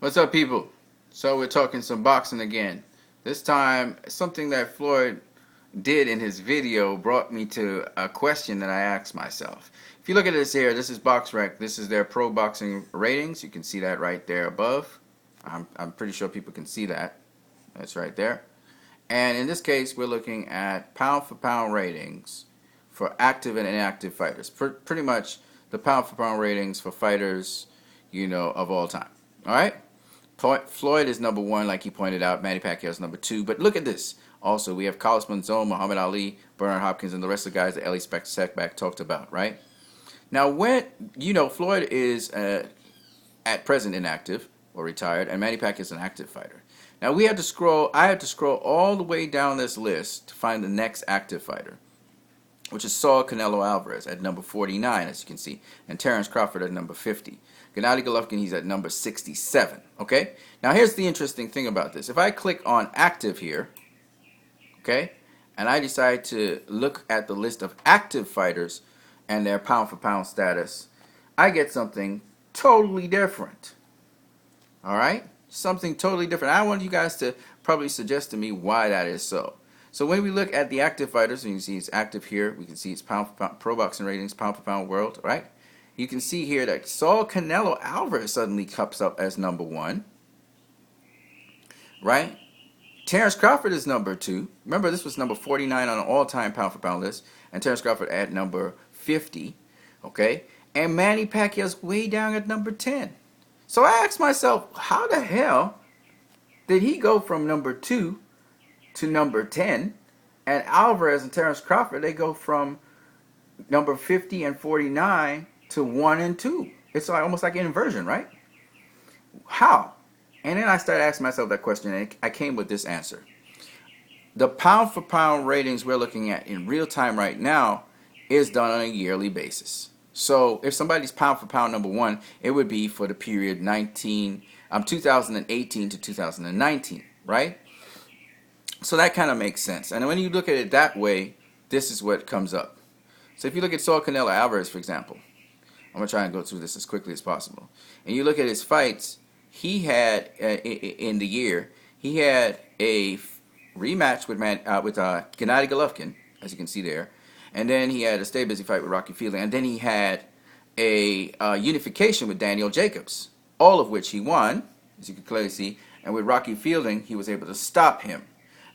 What's up, people? So we're talking some boxing again. This time, something that Floyd did in his video brought me to a question that I asked myself. If you look at this here, this is BoxRec. This is their pro boxing ratings. You can see that right there above. I'm pretty sure people can see that. That's right there. And in this case, we're looking at pound for pound ratings for active and inactive fighters. Pretty much the pound for pound ratings for fighters, of all time. All right? Floyd is number one, like he pointed out. Manny Pacquiao is number two. But look at this. Also, we have Carlos Monzon, Muhammad Ali, Bernard Hopkins, and the rest of the guys that Ellie Seckbach talked about, right? Now, when, Floyd is at present inactive or retired, and Manny Pacquiao is an active fighter. Now, I had to scroll all the way down this list to find the next active fighter, which is Saul Canelo Alvarez at number 49, as you can see, and Terence Crawford at number 50. Gennady Golovkin, he's at number 67, okay? Now, here's the interesting thing about this. If I click on active here, okay, and I decide to look at the list of active fighters and their pound-for-pound status, I get something totally different, all right? Something totally different. I want you guys to probably suggest to me why that is so. So when we look at the active fighters, and you can see it's active here, we can see it's pound-for-pound, pro boxing ratings, pound-for-pound world, right? You can see here that Saul Canelo Alvarez suddenly comes up as number one, right? Terence Crawford is number two. Remember, this was number 49 on an all-time pound-for-pound list, and Terence Crawford at number 50, okay? And Manny Pacquiao's way down at number 10. So I asked myself, how the hell did he go from number 2 to number 10, and Alvarez and Terence Crawford, they go from number 50 and 49 to 1 and 2. It's like almost like an inversion, right? How? And then I started asking myself that question, and I came with this answer. The pound-for-pound ratings we're looking at in real time right now is done on a yearly basis. So if somebody's pound-for-pound number one, it would be for the period 2018 to 2019, right? So that kind of makes sense. And when you look at it that way, this is what comes up. So if you look at Saul Canelo Alvarez, for example, I'm going to try and go through this as quickly as possible. And you look at his fights, he had, in the year, he had a rematch with Gennady Golovkin, as you can see there. And then he had a stay busy fight with Rocky Fielding. And then he had a unification with Daniel Jacobs, all of which he won, as you can clearly see. And with Rocky Fielding, he was able to stop him.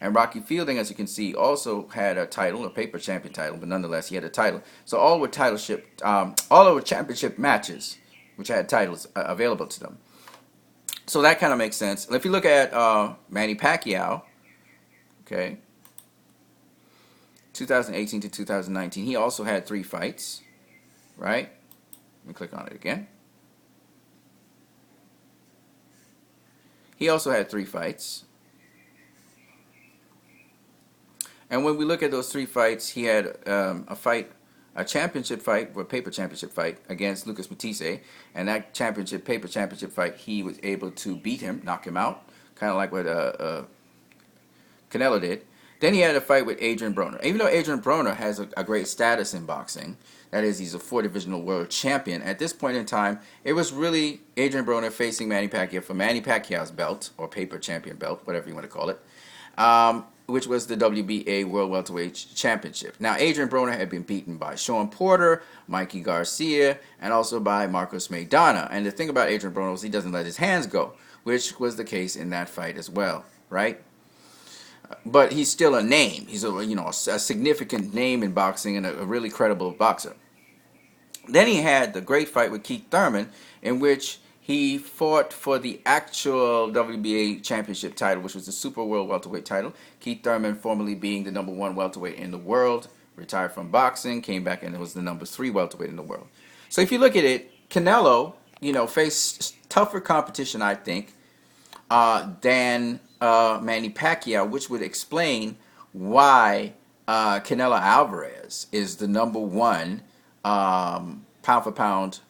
And Rocky Fielding, as you can see, also had a title, a paper champion title, but nonetheless, he had a title. So all were championship matches, which had titles available to them. So that kind of makes sense. And if you look at Manny Pacquiao, okay, 2018 to 2019, he also had 3 fights, right? Let me click on it again. He also had 3 fights. And when we look at those 3 fights, he had a championship fight, a paper championship fight against Lucas Matisse. And that paper championship fight, he was able to beat him, knock him out, kind of like what Canelo did. Then he had a fight with Adrian Broner. Even though Adrian Broner has a great status in boxing, that is, he's a 4-divisional world champion, at this point in time, it was really Adrian Broner facing Manny Pacquiao for Manny Pacquiao's belt, or paper champion belt, whatever you want to call it, which was the WBA World Welterweight Championship. Now, Adrian Broner had been beaten by Sean Porter, Mikey Garcia, and also by Marcos Maidana. And the thing about Adrian Broner was he doesn't let his hands go, which was the case in that fight as well, right? But he's still a name. He's a significant name in boxing and a really credible boxer. Then he had the great fight with Keith Thurman, in which he fought for the actual WBA championship title, which was the Super World Welterweight title. Keith Thurman, formerly being the number 1 welterweight in the world, retired from boxing, came back and was the number 3 welterweight in the world. So if you look at it, Canelo, faced tougher competition, I think, than Manny Pacquiao, which would explain why Canelo Alvarez is the number 1 pound-for-pound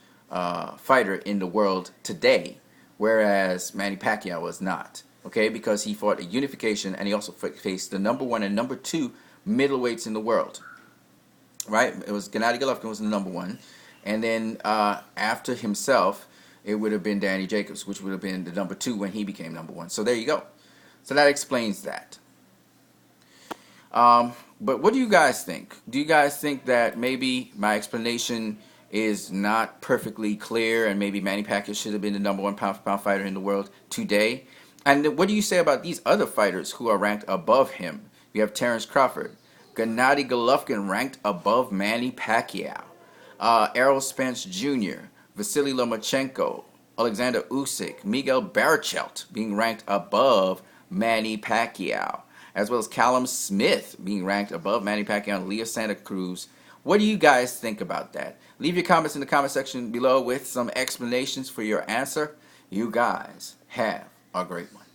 fighter in the world today, whereas Manny Pacquiao was not. Okay, because he fought a unification, and he also faced the number 1 and number 2 middleweights in the world. Right? It was Gennady Golovkin was the number 1, and then after himself, it would have been Danny Jacobs, which would have been the number 2 when he became number 1. So there you go. So that explains that. But what do you guys think? Do you guys think that maybe my explanation is not perfectly clear and maybe Manny Pacquiao should have been the number 1 pound-for-pound fighter in the world today? And what do you say about these other fighters who are ranked above him? We have Terrence Crawford, Gennady Golovkin ranked above Manny Pacquiao, Errol Spence Jr., Vasily Lomachenko, Alexander Usyk, Miguel Berchelt being ranked above Manny Pacquiao, as well as Callum Smith being ranked above Manny Pacquiao and Leo Santa Cruz. What do you guys think about that? Leave your comments in the comment section below with some explanations for your answer. You guys have a great one.